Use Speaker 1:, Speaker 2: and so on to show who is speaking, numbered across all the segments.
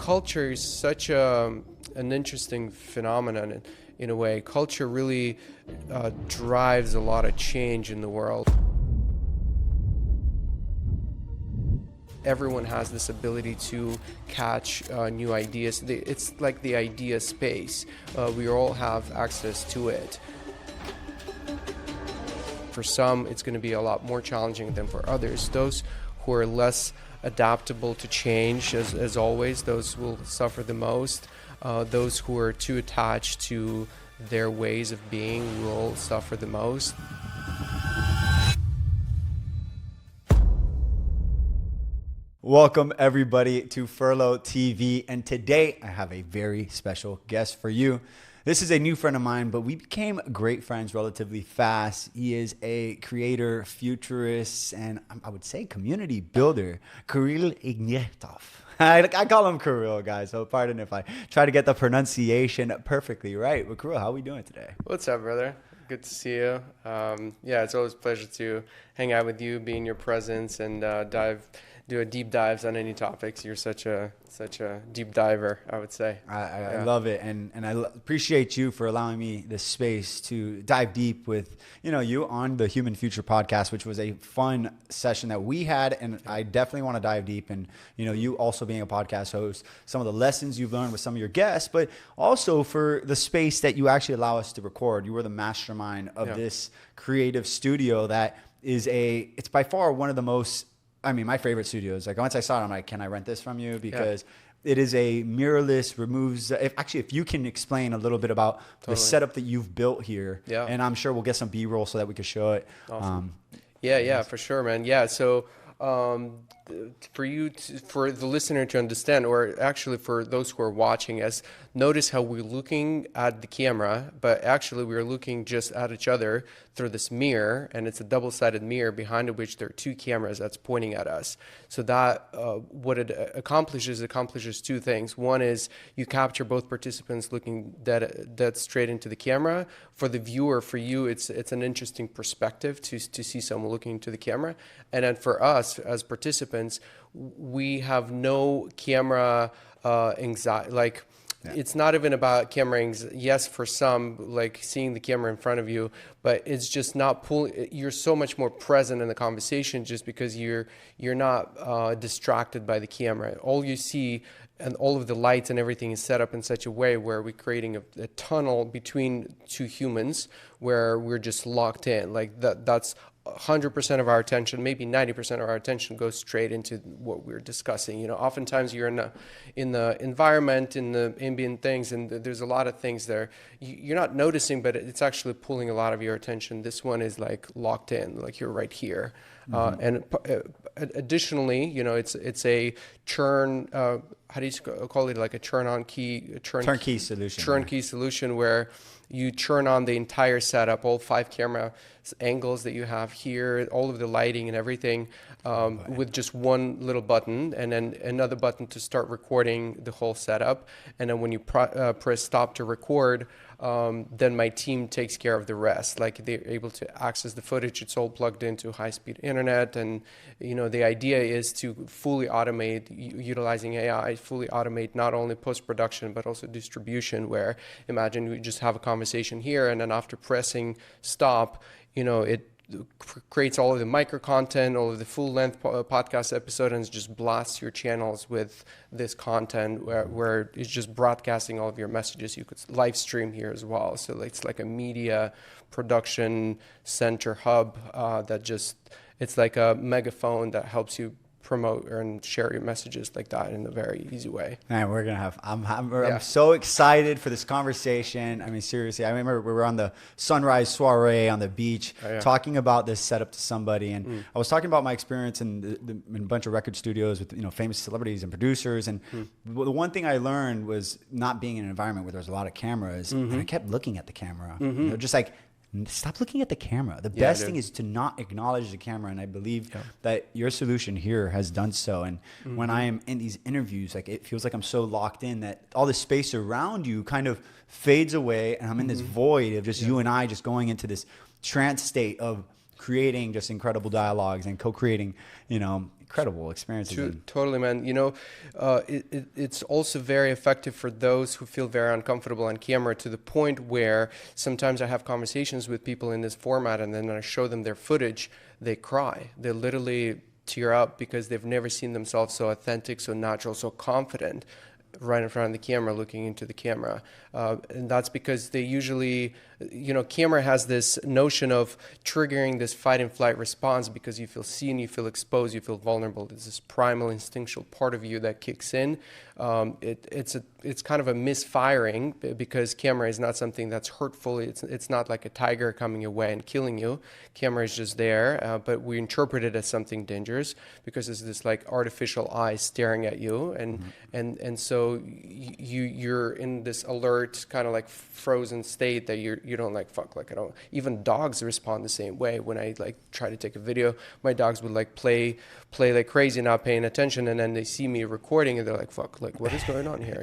Speaker 1: culture is such an interesting phenomenon in a way. Culture really drives a lot of change in the world. Everyone has this ability to catch new ideas. It's like the idea space. We all have access to it. For some, it's going to be a lot more challenging than for others. Those who are less adaptable to change, as always, those will suffer the most. Those who are too attached to their ways of being will suffer the most.
Speaker 2: Welcome everybody to Furlough TV, and today I have a very special guest for you. This is a new friend of mine, but we became great friends relatively fast. He is a creator, futurist, and I would say community builder, Kiril. I call him Kiril, guys, so pardon if I try to get the pronunciation perfectly right. But Kiril, how are we doing today?
Speaker 1: What's up, brother? Good to see you. It's always a pleasure to hang out with you, be in your presence, and do a deep dives on any topics. You're such a deep diver, I would say.
Speaker 2: I love it, and I appreciate you for allowing me this space to dive deep with you on the Human Future podcast, which was a fun session that we had, and I definitely want to dive deep. And you also being a podcast host, some of the lessons you've learned with some of your guests, but also for the space that you actually allow us to record. You were the mastermind of this creative studio that is it's by far one of the most, my favorite studios. Like once I saw it, I'm like, can I rent this from you? Because it is a mirrorless, removes, if you can explain a little bit about the setup that you've built here. Yeah. And I'm sure we'll get some B-roll so that we can show it.
Speaker 1: Awesome. For sure, man. Yeah. So for the listener to understand, or actually for those who are watching us, notice how we're looking at the camera, but actually we're looking just at each other through this mirror, and it's a double-sided mirror behind which there are two cameras that's pointing at us. So that what it accomplishes two things. One is you capture both participants looking dead straight into the camera. For the viewer, for you, it's an interesting perspective to see someone looking into the camera. And then for us as participants, we have no camera anxiety. It's not even about camera anxiety. Yes, for some, like seeing the camera in front of you, but it's just not pulling. You're so much more present in the conversation just because you're not distracted by the camera. All you see and all of the lights and everything is set up in such a way where we're creating a tunnel between two humans where we're just locked in. Like that's 100% of our attention, maybe 90% of our attention goes straight into what we're discussing. Oftentimes you're in the environment, in the ambient things, and there's a lot of things there you're not noticing, but it's actually pulling a lot of your attention. This one is like locked in, like you're right here. And additionally, it's a churn. How do you call it? Like a turnkey solution. Turnkey solution where you turn on the entire setup, all 5 camera angles that you have here, all of the lighting and everything, with just one little button, and then another button to start recording the whole setup. And then when you press stop to record, then my team takes care of the rest. Like they're able to access the footage. It's all plugged into high-speed internet. And, the idea is to fully automate, utilizing AI, fully automate not only post-production, but also distribution, where imagine we just have a conversation here, and then after pressing stop, it creates all of the micro content, all of the full length podcast episode, and just blasts your channels with this content where it's just broadcasting all of your messages. You could live stream here as well. So it's like a media production center hub it's like a megaphone that helps you promote and share your messages like that in a very easy way.
Speaker 2: Man, we're gonna have. I'm so excited for this conversation. Seriously, I remember we were on the sunrise soiree on the beach talking about this setup to somebody, and I was talking about my experience in a bunch of record studios with famous celebrities and producers, and the one thing I learned was not being in an environment where there's a lot of cameras, and I kept looking at the camera, just like. Stop looking at the camera. The best thing is to not acknowledge the camera, and I believe that your solution here has done so. And when I am in these interviews, like it feels like I'm so locked in that all the space around you kind of fades away, and I'm in this void of just you and I just going into this trance state of creating just incredible dialogues and co-creating, incredible experiences.
Speaker 1: Totally, man. It's also very effective for those who feel very uncomfortable on camera, to the point where sometimes I have conversations with people in this format, and then I show them their footage, they cry. They literally tear up because they've never seen themselves so authentic, so natural, so confident, right in front of the camera, looking into the camera. And that's because they usually, camera has this notion of triggering this fight and flight response, because you feel seen, you feel exposed, you feel vulnerable. There's this primal instinctual part of you that kicks in. It's kind of a misfiring, because camera is not something that's hurtful. It's not like a tiger coming your way and killing you. Camera is just there, but we interpret it as something dangerous because it's this like artificial eye staring at you, and so you're in this alert, kind of like frozen state that you don't like, fuck, like I don't. Even dogs respond the same way. When I like try to take a video, my dogs would like play like crazy, not paying attention, and then they see me recording and they're like, fuck, like what is going on here,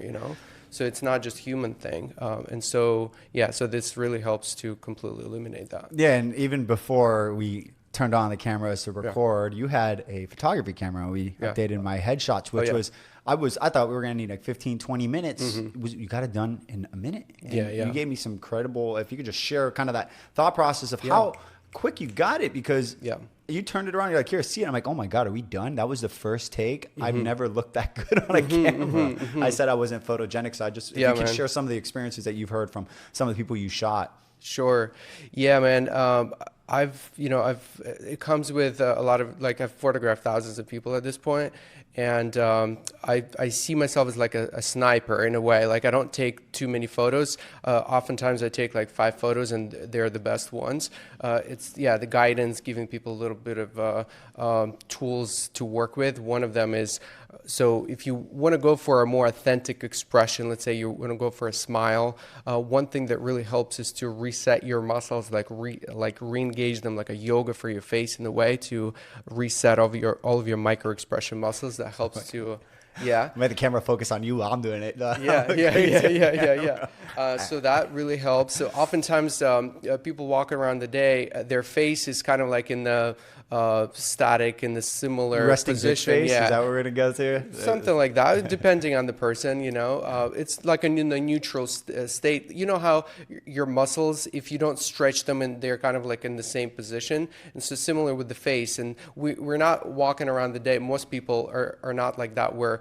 Speaker 1: So it's not just human thing. And so this really helps to completely eliminate that.
Speaker 2: Yeah, and even before we turned on the cameras to record, you had a photography camera. We updated my headshots, which was, I thought we were going to need like 15, 20 minutes. You got it done in a minute. And you gave me some credible, if you could just share kind of that thought process of how quick you got it, because you turned it around, you're like, here, see it. I'm like, oh my God, are we done? That was the first take. I've never looked that good on a camera. I said I wasn't photogenic, so I just, if you can share some of the experiences that you've heard from some of the people you shot.
Speaker 1: Sure. Yeah, man. It comes with a lot of, like, I've photographed thousands of people at this point, and I see myself as like a sniper in a way. Like, I don't take too many photos. Oftentimes I take like 5 photos, and they're the best ones. It's the guidance, giving people a little bit of tools to work with. One of them is, so if you want to go for a more authentic expression, let's say you want to go for a smile, one thing that really helps is to reset your muscles, like re-engage them, like a yoga for your face, in a way to reset all of your micro expression muscles. That helps to
Speaker 2: Made the camera focus on you while I'm doing it.
Speaker 1: So that really helps. So oftentimes people walking around the day, their face is kind of like in the static, in the similar
Speaker 2: resting
Speaker 1: position.
Speaker 2: Face? Is that what we're gonna go to?
Speaker 1: Something like that, depending on the person. It's like in the neutral state. You know how your muscles, if you don't stretch them, and they're kind of like in the same position. And so similar with the face. And we're not walking around the day. Most people are not like that, where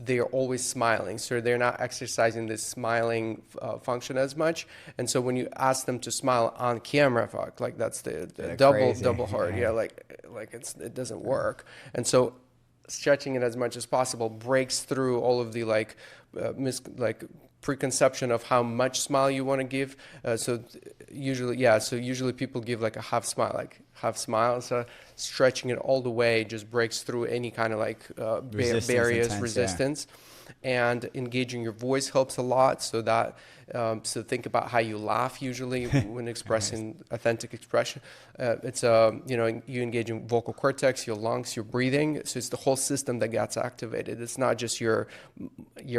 Speaker 1: they're always smiling, so they're not exercising this smiling function as much. And so when you ask them to smile on camera, fuck, like that's the double hard. It doesn't work. And so stretching it as much as possible breaks through all of the preconception of how much smile you want to give. So usually people give like a half smile. So stretching it all the way just breaks through any kind of like resistance. And engaging your voice helps a lot. So that so think about how you laugh usually when expressing authentic expression. It's you engage in vocal cortex, your lungs, your breathing. So it's the whole system that gets activated. It's not just your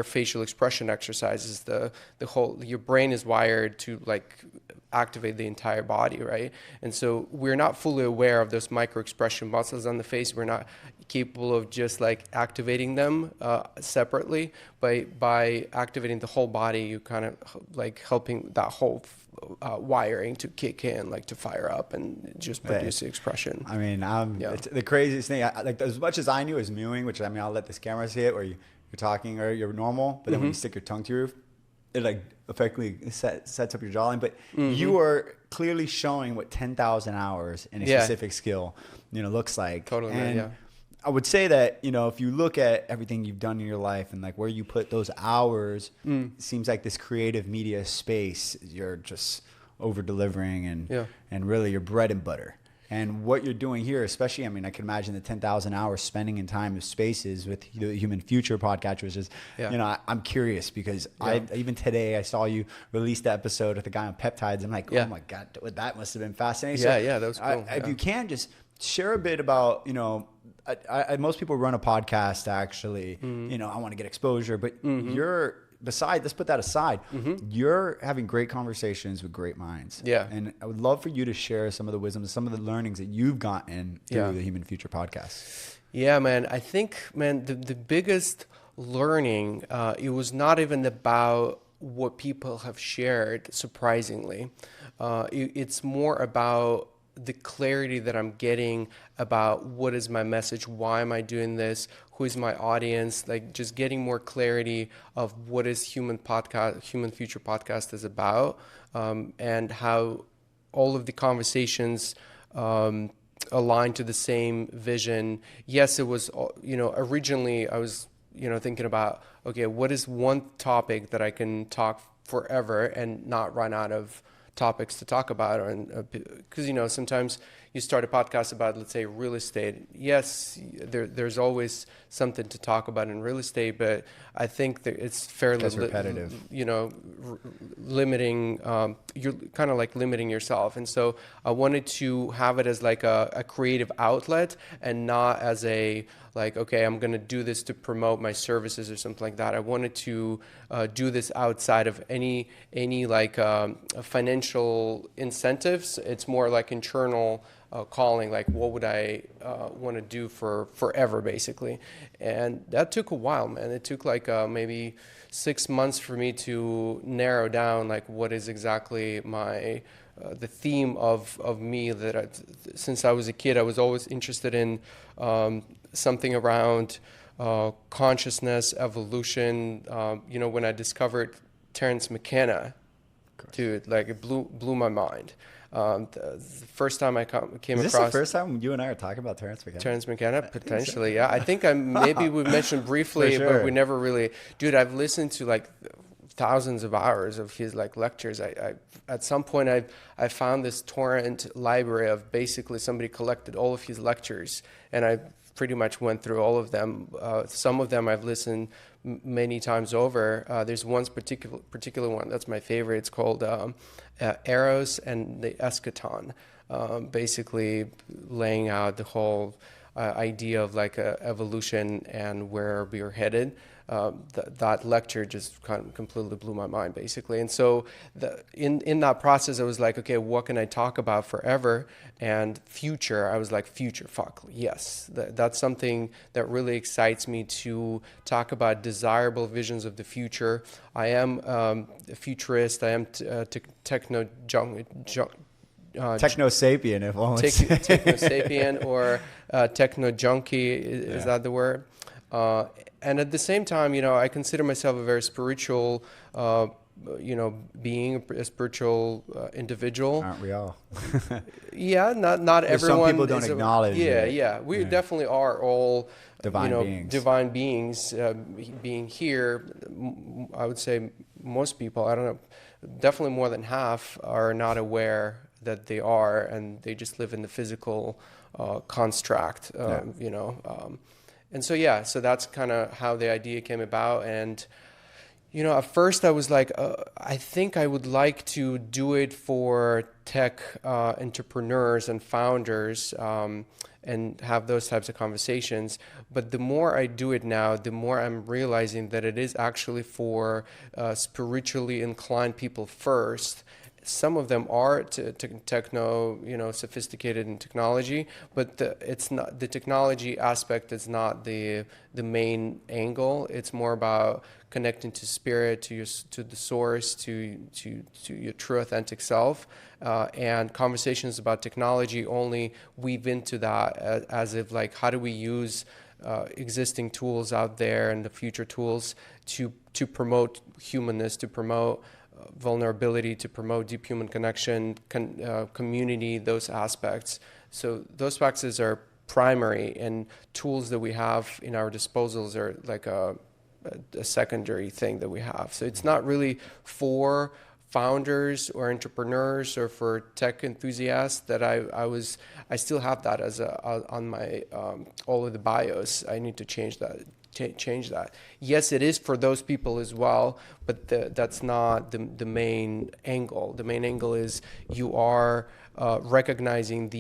Speaker 1: facial expression exercises. The whole, your brain is wired to like activate the entire body, right? And so we're not fully aware of those micro expression muscles on the face. We're not capable of just like activating them separately. By activating the whole body, you kind of like helping that whole wiring to kick in, like to fire up and just produce the expression.
Speaker 2: I mean, it's the craziest thing. Like, as much as I knew as mewing, which, I mean, I'll let this camera see it, where you're talking or you're normal, but then when you stick your tongue to your roof, it like effectively sets up your jawline. But you are clearly showing what 10,000 hours in a specific skill, looks like.
Speaker 1: Totally,
Speaker 2: and I would say that, if you look at everything you've done in your life and like where you put those hours, it seems like this creative media space, you're just over delivering and really your bread and butter. And what you're doing here, especially, I mean, I can imagine the 10,000 hours spending in time of spaces with the Human Future podcast, which is, I'm curious because even today I saw you release the episode with the guy on peptides. I'm like, oh my God, that must have been fascinating.
Speaker 1: That was cool.
Speaker 2: If you can just share a bit about, most people run a podcast actually, I want to get exposure, but let's put that aside. You're having great conversations with great minds.
Speaker 1: Yeah.
Speaker 2: And I would love for you to share some of the wisdom, some of the learnings that you've gotten through the Human Future podcast.
Speaker 1: Yeah, man. I think, man, the biggest learning, it was not even about what people have shared, surprisingly. It's more about the clarity that I'm getting about what is my message, why am I doing this, who is my audience, like just getting more clarity of what is Human Future Podcast is about, and how all of the conversations aligned to the same vision. Yes, it was, originally I was, thinking about, okay, what is one topic that I can talk forever and not run out of topics to talk about? And because, sometimes you start a podcast about, let's say, real estate. Yes, there's always something to talk about in real estate, but I think that it's fairly
Speaker 2: Gets repetitive.
Speaker 1: limiting. You're kind of like limiting yourself, and so I wanted to have it as like a creative outlet, and not as a like, okay, I'm going to do this to promote my services or something like that. I wanted to do this outside of any like financial incentives. It's more like internal calling, like what would I want to do for forever, basically. And that took a while, man. It took like maybe 6 months for me to narrow down like what is exactly my the theme of me that since I was a kid, I was always interested in something around consciousness, evolution. When I discovered Terence McKenna, dude, like it blew my mind. The first time I came
Speaker 2: Is this
Speaker 1: across
Speaker 2: the first time you and I are talking about Terence McKenna?
Speaker 1: Terence McKenna, potentially, yeah. I think maybe we mentioned briefly,
Speaker 2: For sure.
Speaker 1: but we never really. Dude, I've listened to like thousands of hours of his like lectures. I at some point I found this torrent library of basically somebody collected all of his lectures, and I pretty much went through all of them. Some of them I've listened many times over. There's one particular one that's my favorite. It's called Eros and the Eschaton, basically laying out the whole idea of like evolution and where we are headed. That lecture just kind of completely blew my mind, basically. And so in that process, I was like, okay, what can I talk about forever? And future, I was like, future, fuck, yes. That's something that really excites me, to talk about desirable visions of the future. I am a futurist. I am techno
Speaker 2: Techno-sapien, if only.
Speaker 1: Techno-sapien or techno-junkie, is that the word? And at the same time, I consider myself a very spiritual, being, a spiritual individual.
Speaker 2: Aren't we all?
Speaker 1: Yeah, not everyone.
Speaker 2: Some people don't acknowledge it.
Speaker 1: Yeah. We definitely are all
Speaker 2: Divine beings.
Speaker 1: Divine beings. Being here, I would say most people, I don't know, definitely more than half are not aware that they are, and they just live in the physical construct. And so that's kind of how the idea came about. And at first I was like, I think I would like to do it for tech entrepreneurs and founders, and have those types of conversations. But the more I do it now, the more I'm realizing that it is actually for spiritually inclined people first. Some of them are techno, sophisticated in technology, but it's not the technology aspect is not the main angle. It's more about connecting to spirit, to the source, to your true authentic self, and conversations about technology only weave into that as if like, how do we use existing tools out there and the future tools to promote humanness, to promote vulnerability, to promote deep human connection, community, those aspects. So those practices are primary, and tools that we have in our disposals are like a secondary thing that we have. So it's not really for founders or entrepreneurs or for tech enthusiasts that I still have that as on my all of the bios. I need to change that. Yes, it is for those people as well, but that's not the main angle. The main angle is you are recognizing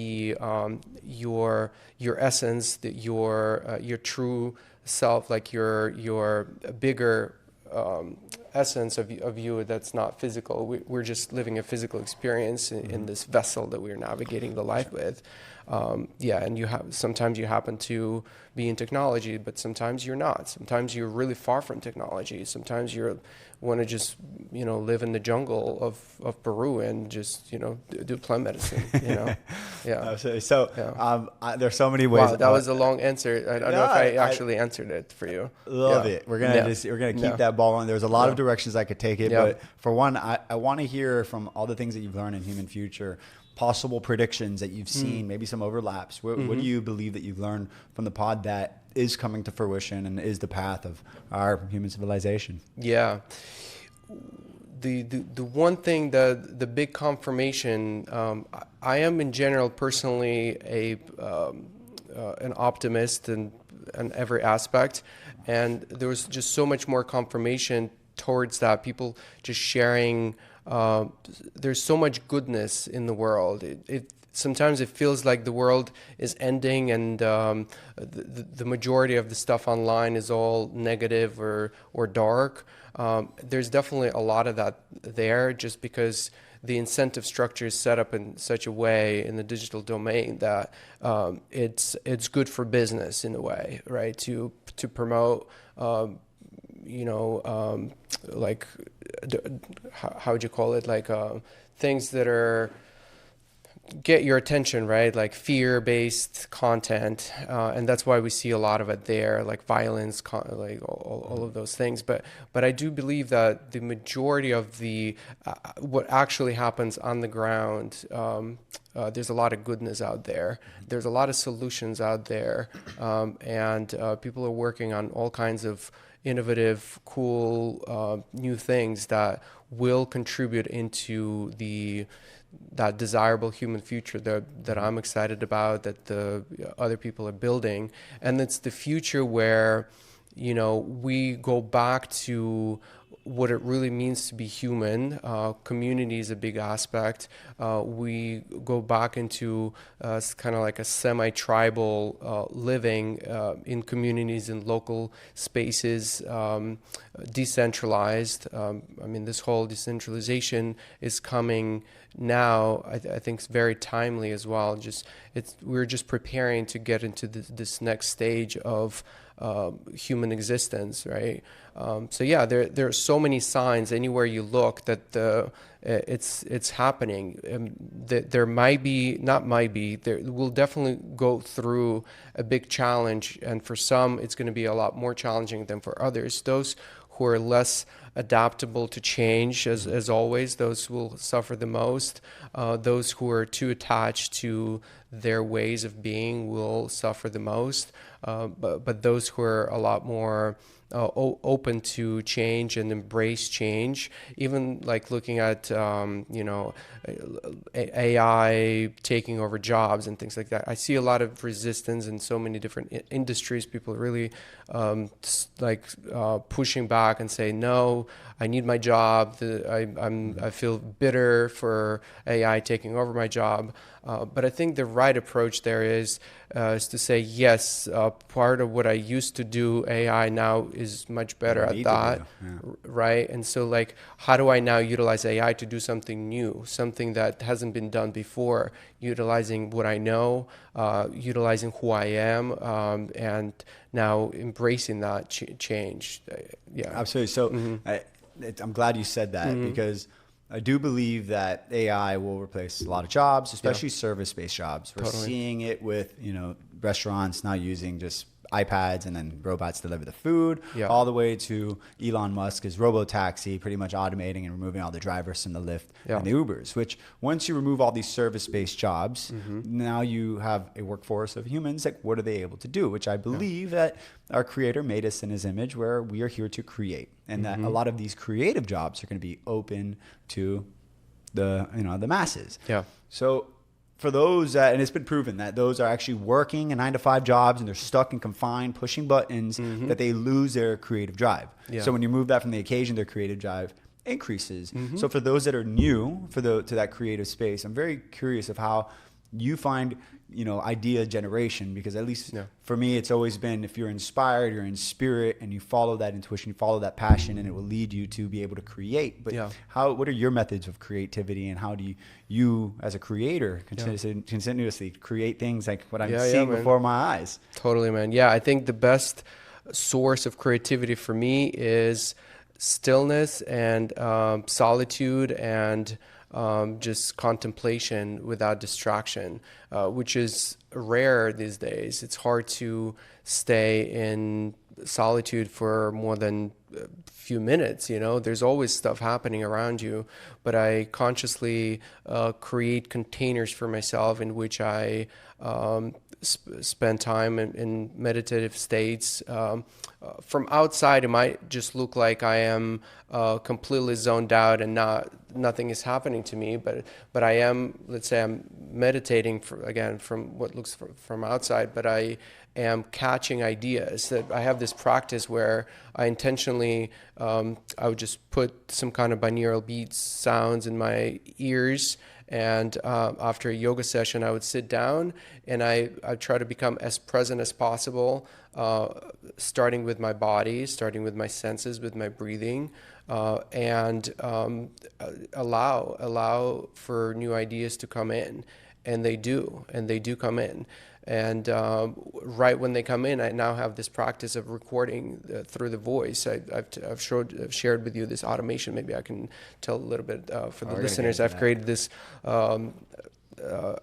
Speaker 1: your essence, your true self, like your bigger essence of you that's not physical. We're just living a physical experience in this vessel that we're navigating the life with. Yeah, and sometimes you happen to be in technology, but sometimes you're not. Sometimes you're really far from technology. Sometimes you want to just, live in the jungle of Peru and just, do plant medicine, Yeah.
Speaker 2: There's so many ways.
Speaker 1: Wow, that was a long answer. I don't know if I actually answered it for you.
Speaker 2: Love it. We're gonna keep that ball on. There's a lot of directions I could take it, but for one, I want to hear from all the things that you've learned in Human Future, possible predictions that you've seen, maybe some overlaps. What do you believe that you've learned from the pod that is coming to fruition and is the path of our human civilization?
Speaker 1: Yeah. The one thing, the big confirmation, I am in general personally an optimist in every aspect, and there was just so much more confirmation towards that. People just sharing. There's so much goodness in the world. Sometimes it feels like the world is ending, and the majority of the stuff online is all negative or dark. There's definitely a lot of that there, just because the incentive structure is set up in such a way in the digital domain that it's good for business in a way, right? To promote, like, how would you call it? Like things that are get your attention, right? Like fear-based content, and that's why we see a lot of it there, like violence, like all of those things. But I do believe that the majority of the what actually happens on the ground, there's a lot of goodness out there. There's a lot of solutions out there, and people are working on all kinds of innovative, cool, new things that will contribute into that desirable human future that I'm excited about, that the other people are building. And it's the future where, we go back to what it really means to be human. Community is a big aspect. We go back into kind of like a semi-tribal living in communities, in local spaces, decentralized. This whole decentralization is coming now. I think it's very timely as well. We're just preparing to get into this next stage of human existence, right? There are so many signs anywhere you look that it's happening. There we'll definitely go through a big challenge, and for some it's going to be a lot more challenging than for others. Those who are less adaptable to change, as always, those will suffer the most. Those who are too attached to their ways of being will suffer the most. But those who are a lot more open to change and embrace change, even like looking at AI taking over jobs and things like that. I see a lot of resistance in so many different industries. People really pushing back and say, no, I need my job. I feel bitter for AI taking over my job. But I think the right approach there is to say, yes, part of what I used to do, AI now is much better at that, right? And so, like, how do I now utilize AI to do something new, something that hasn't been done before, utilizing what I know, utilizing who I am, and now embracing that change.
Speaker 2: Absolutely. So I'm glad you said that, because I do believe that AI will replace a lot of jobs, especially service-based jobs. We're seeing it with, restaurants now using just iPads and then robots deliver the food, all the way to Elon Musk's robo-taxi, pretty much automating and removing all the drivers from the Lyft and the Ubers, which once you remove all these service-based jobs, now you have a workforce of humans. Like, what are they able to do? Which I believe that our creator made us in his image, where we are here to create. And that a lot of these creative jobs are going to be open to the masses. So for those, and it's been proven that those are actually working a 9-to-5 jobs and they're stuck and confined, pushing buttons, that they lose their creative drive. So when you move that from the occasion, their creative drive increases. So for those that are new to that creative space, I'm very curious of how you find, idea generation? Because at least
Speaker 1: Yeah.
Speaker 2: for me, it's always been, if you're inspired, you're in spirit, and you follow that intuition, you follow that passion, and it will lead you to be able to create. But
Speaker 1: Yeah.
Speaker 2: what are your methods of creativity, and how do you as a creator continuously create things like what I'm seeing
Speaker 1: man.
Speaker 2: before my eyes?
Speaker 1: Totally, man. Yeah, I think the best source of creativity for me is stillness and solitude and just contemplation without distraction, which is rare these days. It's hard to stay in solitude for more than a few minutes. There's always stuff happening around you, but I consciously create containers for myself in which I spend time in meditative states. From outside, it might just look like I am completely zoned out and nothing is happening to me, but I am, let's say I'm meditating from what looks from outside, but I am catching ideas. That I have this practice where I intentionally I would just put some kind of binaural beats sounds in my ears, and after a yoga session I would sit down and I try to become as present as possible, starting with my body, starting with my senses, with my breathing, and allow for new ideas to come in, and they do come in. And right when they come in, I now have this practice of recording through the voice. I've shared with you this automation. Maybe I can tell a little bit for the listeners. I've created this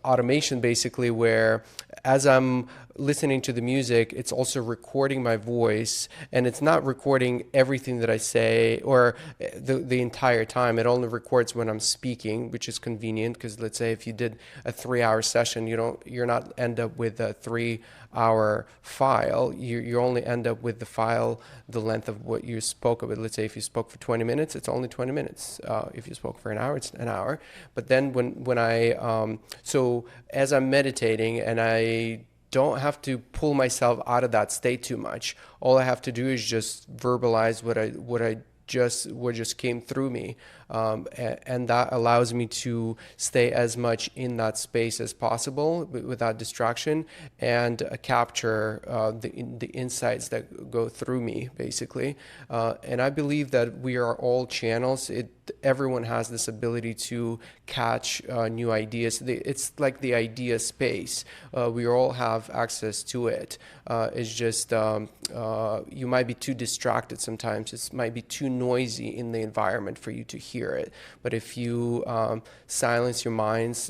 Speaker 1: automation basically where as I'm listening to the music, it's also recording my voice, and it's not recording everything that I say or the entire time. It only records when I'm speaking, which is convenient because let's say if you did a 3-hour session, you're not end up with a 3-hour file. You only end up with the file the length of what you spoke of it. Let's say if you spoke for 20 minutes, it's only 20 minutes. If you spoke for an hour, it's an hour. But then when I so as I'm meditating and I don't have to pull myself out of that state too much. All I have to do is just verbalize what just came through me, and that allows me to stay as much in that space as possible without distraction, and capture the insights that go through me, basically. And I believe that we are all channels. Everyone has this ability to catch new ideas. It's like the idea space. We all have access to it. It's just you might be too distracted sometimes. It might be too noisy in the environment for you to hear it. But if you silence your minds,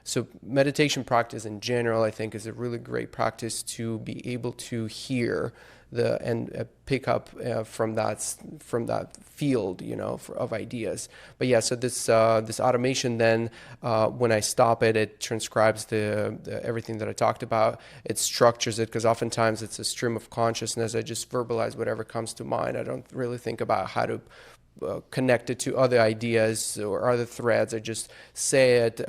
Speaker 1: so meditation practice in general, I think, is a really great practice to be able to hear and pick up from that field, of ideas. But yeah, so this automation then, when I stop it, it transcribes the everything that I talked about. It structures it because oftentimes it's a stream of consciousness. I just verbalize whatever comes to mind. I don't really think about how to connect it to other ideas or other threads. I just say it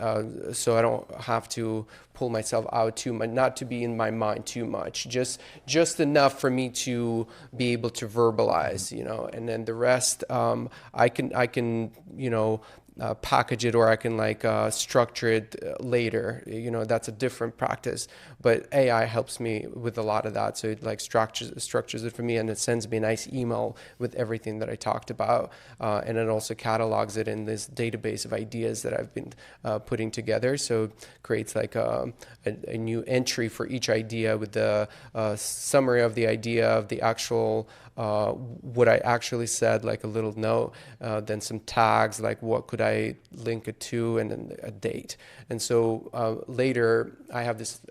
Speaker 1: so I don't have to pull myself out too much, not to be in my mind too much, just enough for me to be able to verbalize, and then the rest I can package it, or I can structure it later. That's a different practice. But AI helps me with a lot of that. So it structures it for me, and it sends me a nice email with everything that I talked about. And it also catalogs it in this database of ideas that I've been putting together. So it creates like a new entry for each idea with the summary of the idea, of the actual what I actually said, like a little note, then some tags, like what could I link it to, and then a date. And so later I have this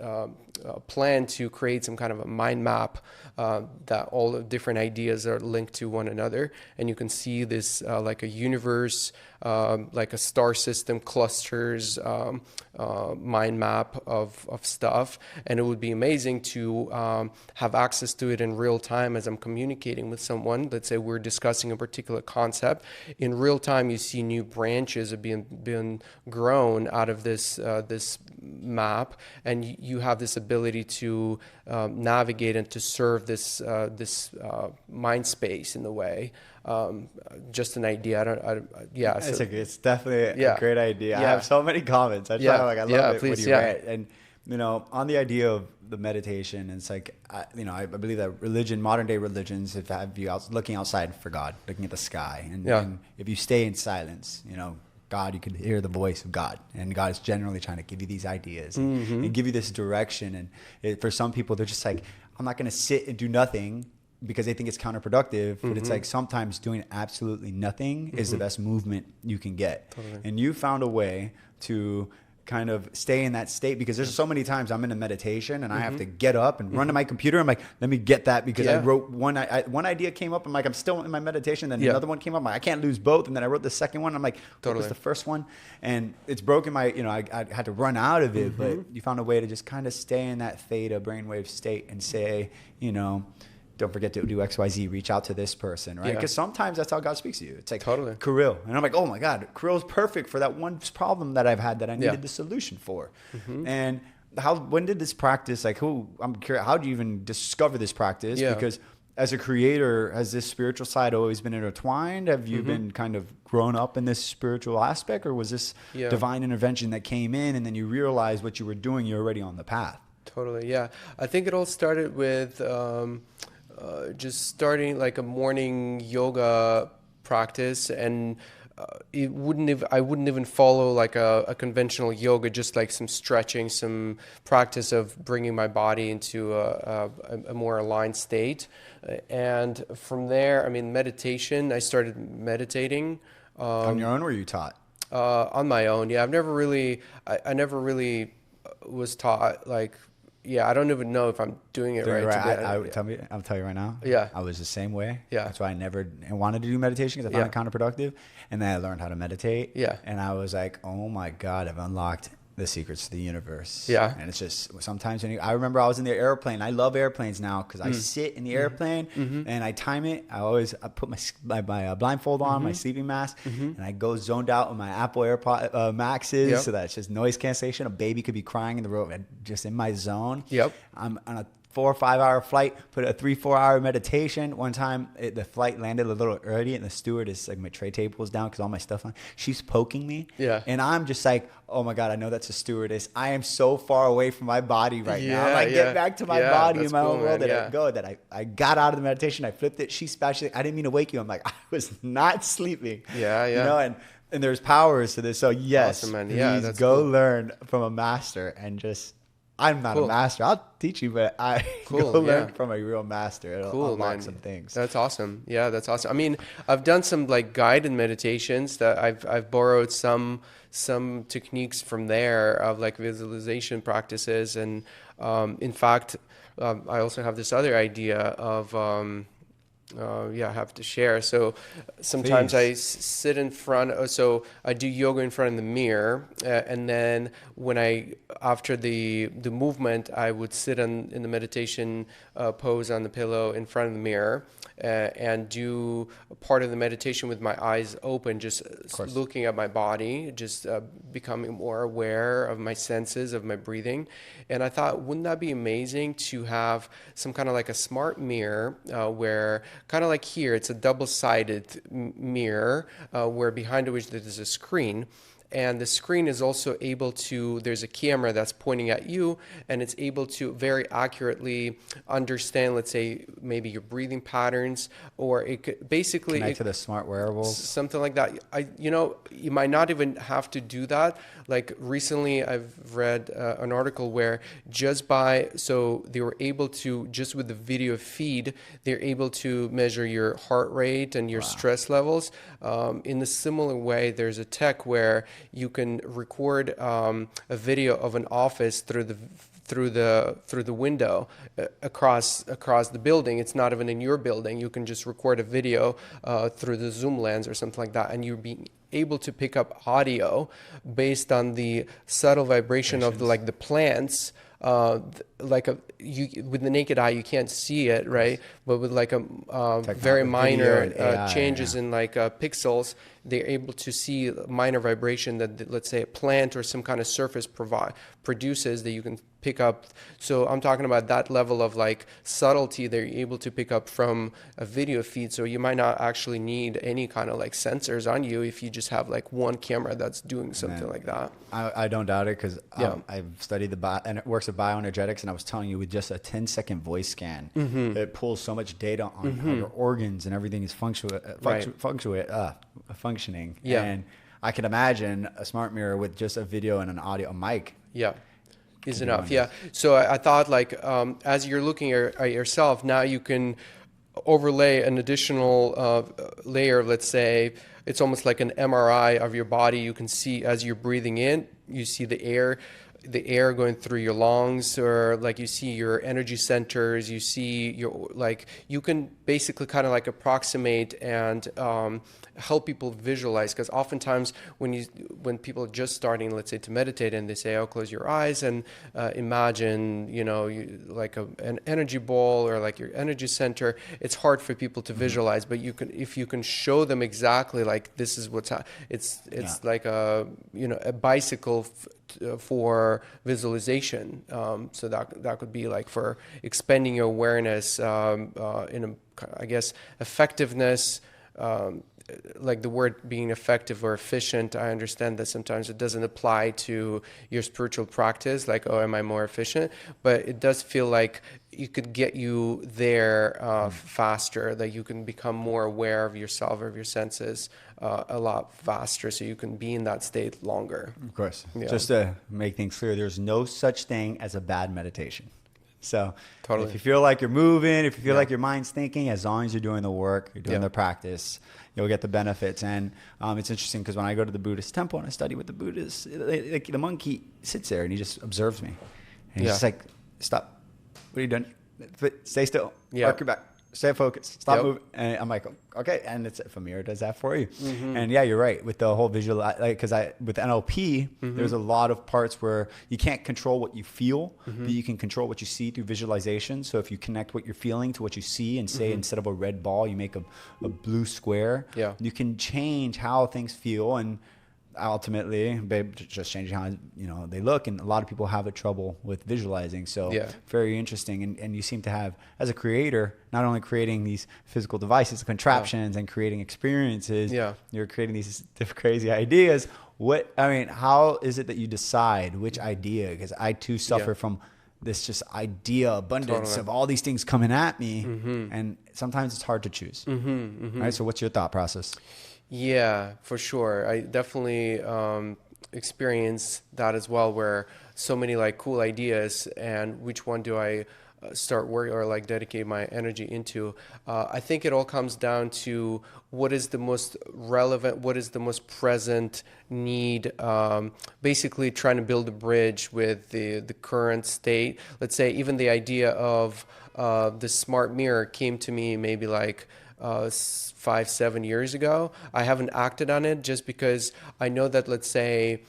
Speaker 1: plan to create some kind of a mind map that all the different ideas are linked to one another. And you can see this like a universe, like a star system, clusters, mind map of stuff. And it would be amazing to have access to it in real time as I'm communicating with someone. Let's say we're discussing a particular concept. In real time, you see new branches are being grown out of this map, and you have this ability ability to navigate and to serve this mind space in a way. Just an idea. Yeah. So,
Speaker 2: It's definitely
Speaker 1: Yeah.
Speaker 2: a great idea. I
Speaker 1: Yeah.
Speaker 2: have so many comments. That's
Speaker 1: Yeah.
Speaker 2: why I love
Speaker 1: Yeah,
Speaker 2: it when
Speaker 1: please,
Speaker 2: you
Speaker 1: yeah.
Speaker 2: read. And on the idea of the meditation, it's like I believe that modern day religions, have you looking outside for God, looking at the sky, and if you stay in silence, God, you can hear the voice of God, and God is generally trying to give you these ideas and give you this direction. And for some people, they're just like, I'm not going to sit and do nothing because they think it's counterproductive. But it's like sometimes doing absolutely nothing is the best movement you can get.
Speaker 1: Totally.
Speaker 2: And you found a way to kind of stay in that state, because there's so many times I'm in a meditation and I have to get up and run to my computer. I'm like, let me get that, because I wrote one idea came up. I'm like, I'm still in my meditation. Then another one came up. I'm like, I can't lose both. And then I wrote the second one. I'm like, what was the first one? And it's broken my, I had to run out of it, but you found a way to just kind of stay in that theta brainwave state and say, don't forget to do X, Y, Z, reach out to this person, right? Because sometimes that's how God speaks to you. It's like,
Speaker 1: Totally.
Speaker 2: Kiril. And I'm like, oh my God, Kiril's perfect for that one problem that I've had that I needed the solution for. And when did this practice, I'm curious, how do you even discover this practice?
Speaker 1: Yeah.
Speaker 2: Because as a creator, has this spiritual side always been intertwined? Have you been kind of grown up in this spiritual aspect, or was this divine intervention that came in and then you realized what you were doing, you're already on the path?
Speaker 1: Totally, yeah. I think it all started with just starting like a morning yoga practice, and I wouldn't even follow like a conventional yoga, just like some stretching, some practice of bringing my body into a more aligned state. And from there, meditation, I started meditating.
Speaker 2: On your own, or were you taught?
Speaker 1: On my own, yeah. I never really was taught, like, I don't even know if I'm doing it right.
Speaker 2: I'll tell you right now.
Speaker 1: Yeah.
Speaker 2: I was the same way.
Speaker 1: Yeah.
Speaker 2: That's why I never wanted to do meditation, because I found it counterproductive. And then I learned how to meditate.
Speaker 1: Yeah.
Speaker 2: And I was like, oh my God, I've unlocked the secrets to the universe.
Speaker 1: Yeah.
Speaker 2: And it's just sometimes I remember I was in the airplane. I love airplanes now because I sit in the airplane and I time it. I put my blindfold on, my sleeping mask, and I go zoned out with my Apple AirPod Maxes, so that it's just noise cancellation. A baby could be crying in the road, just in my zone.
Speaker 1: Yep.
Speaker 2: I'm on a 4 or 5 hour flight, put a 3-4 hour meditation. One time the flight landed a little early, and the stewardess, like, my tray table was down because all my stuff on. She's poking me.
Speaker 1: Yeah.
Speaker 2: And I'm just like, oh my God, I know that's a stewardess. I am so far away from my body right now. I'm like, get back to my body in my own world that I got out of the meditation. I flipped it. She's like, I didn't mean to wake you. I'm like, I was not sleeping.
Speaker 1: Yeah.
Speaker 2: And there's powers to this. So yes,
Speaker 1: awesome, man.
Speaker 2: Please go learn from a master and just. I'm not a master. I'll teach you, but go learn from a real master. It'll unlock some things.
Speaker 1: That's awesome. Yeah, that's awesome. I've done some like guided meditations that I've borrowed some techniques from there of like visualization practices, and in fact, I also have this other idea of. I have to share. So sometimes I sit in front. So I do yoga in front of the mirror, and then after the movement, I would sit in the meditation pose on the pillow in front of the mirror, and do a part of the meditation with my eyes open, just looking at my body, just becoming more aware of my senses, of my breathing. And I thought, wouldn't that be amazing to have some kind of like a smart mirror where, kind of like here, it's a double-sided mirror where behind which there's a screen. And the screen is also able to, there's a camera that's pointing at you, and it's able to very accurately understand, let's say, maybe your breathing patterns, or it could basically
Speaker 2: connect to the smart wearables.
Speaker 1: Something like that. You might not even have to do that. Like recently, I've read an article where so they were able to, just with the video feed, they're able to measure your heart rate and your stress levels. In a similar way, there's a tech where you can record a video of an office through the window across the building. It's not even in your building. You can just record a video through the zoom lens or something like that, and you're being able to pick up audio based on the subtle vibration of the plants. With the naked eye you can't see it, right? But with like a very minor changes in pixels, they're able to see minor vibration that, let's say, a plant or some kind of surface produces, that you can pick up. So I'm talking about that level of like subtlety that you're able to pick up from a video feed. So you might not actually need any kind of like sensors on you if you just have like one camera that's doing something like that.
Speaker 2: I don't doubt it, because
Speaker 1: Yeah.
Speaker 2: I've studied and it works with bioenergetics, and I was telling you, with just a 10-second voice scan, it pulls so much data on how your organs and everything is functioning.
Speaker 1: Yeah.
Speaker 2: And I can imagine a smart mirror with just a video and an audio, a mic.
Speaker 1: Yeah. Is enough. Yeah. So I thought like as you're looking at yourself, now you can overlay an additional layer. Let's say it's almost like an MRI of your body. You can see as you're breathing in, you see the air going through your lungs, or like you see your energy centers, you see your, like, you can basically kind of like approximate and help people visualize. Because oftentimes when people are just starting, let's say, to meditate, and they say, oh, close your eyes and imagine, like an energy ball or like your energy center, it's hard for people to visualize. But if you can show them exactly, like, this is what's it's like a bicycle for visualization. So that could be like for expanding your awareness in I guess effectiveness. Like the word being effective or efficient, I understand that sometimes it doesn't apply to your spiritual practice, like, oh, am I more efficient? But it does feel like it could get you there faster, that you can become more aware of yourself, of your senses a lot faster, so you can be in that state longer.
Speaker 2: Of course.
Speaker 1: Yeah.
Speaker 2: Just to make things clear, there's no such thing as a bad meditation. So
Speaker 1: Totally.
Speaker 2: if you feel like you're moving, if you feel like your mind's thinking, as long as you're doing the work, you're doing the practice, you'll get the benefits. And it's interesting, because when I go to the Buddhist temple and I study with the Buddhists, like the monk sits there and he just observes me. And he's just like, stop. What are you doing? Stay still. Arc your back. Stay focused. Stop moving. And I'm like, okay. And if a mirror does that for you. And yeah, you're right. With the whole visual, because with NLP, there's a lot of parts where you can't control what you feel, but you can control what you see through visualization. So if you connect what you're feeling to what you see, and say instead of a red ball, you make a blue square, you can change how things feel. And ultimately, just changing how they look. And a lot of people have the trouble with visualizing. So very interesting. And you seem to have, as a creator, not only creating these physical devices, contraptions, and creating experiences, you're creating these crazy ideas. How is it that you decide which idea? Because I too suffer from this just idea abundance of all these things coming at me, and sometimes it's hard to choose. Right? So what's your thought process?
Speaker 1: Yeah, for sure. I definitely experience that as well, where so many like cool ideas, and which one do I start working or like dedicate my energy into? I think it all comes down to what is the most relevant, what is the most present need, basically trying to build a bridge with the current state. Let's say even the idea of the smart mirror came to me maybe like 5-7 years ago. I haven't acted on it just because I know that, let's say,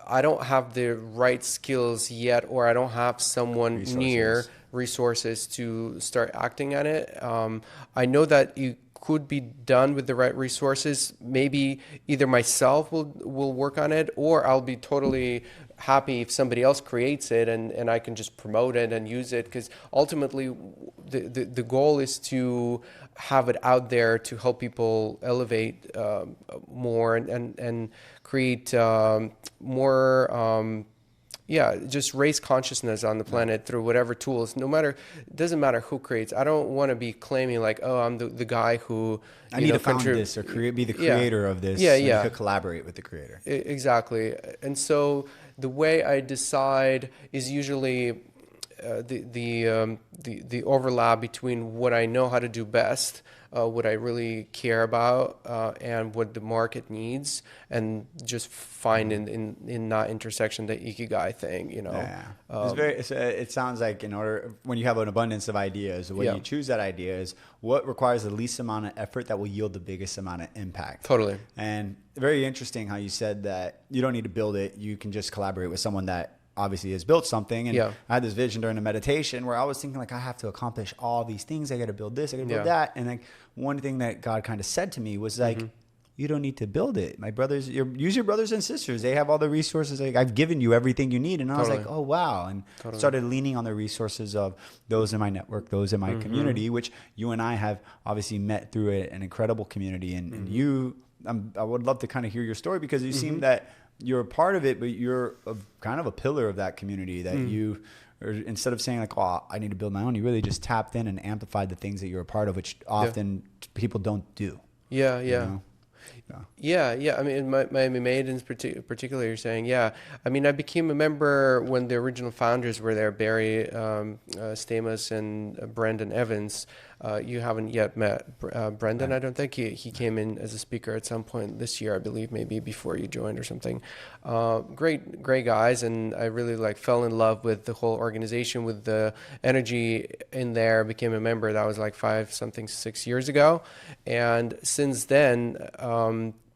Speaker 1: I don't have the right skills yet, or I don't have someone near resources to start acting on it. I know that it could be done with the right resources. Maybe either myself will work on it, or I'll be totally happy if somebody else creates it and I can just promote it and use it, because ultimately the goal is to have it out there to help people elevate more and create more just raise consciousness on the planet through whatever tools. It doesn't matter who creates. I don't want to be claiming like, oh, I'm the guy who
Speaker 2: I need to found this or be the creator of this. You could collaborate with the creator.
Speaker 1: Exactly. And so the way I decide is usually the overlap between what I know how to do best, what I really care about, and what the market needs, and just find in that intersection the ikigai thing,
Speaker 2: it sounds like when you have an abundance of ideas, the way you choose that idea is what requires the least amount of effort that will yield the biggest amount of impact.
Speaker 1: Totally.
Speaker 2: And very interesting how you said that you don't need to build it. You can just collaborate with someone that obviously has built something. And I had this vision during the meditation where I was thinking like, I have to accomplish all these things. I got to build this, I got to build that. And like one thing that God kind of said to me was like, you don't need to build it. My brothers, use your brothers and sisters. They have all the resources. Like, I've given you everything you need. And I was like, oh, wow. And started leaning on the resources of those in my network, those in my community, which you and I have obviously met through an incredible community. And you, I would love to kind of hear your story, because you seem that you're a part of it, but you're kind of a pillar of that community that you, or instead of saying like, oh, I need to build my own, you really just tapped in and amplified the things that you're a part of, which often people don't do.
Speaker 1: Yeah.
Speaker 2: You know?
Speaker 1: Yeah. I mean, my MMA in particular, you're saying, yeah. I mean, I became a member when the original founders were there, Barry Stamos and Brendan Evans. You haven't yet met Brendan, I don't think. He came in as a speaker at some point this year, I believe, maybe before you joined or something. Great guys, and I really fell in love with the whole organization, with the energy in there. Became a member. That was 6 years ago, and since then,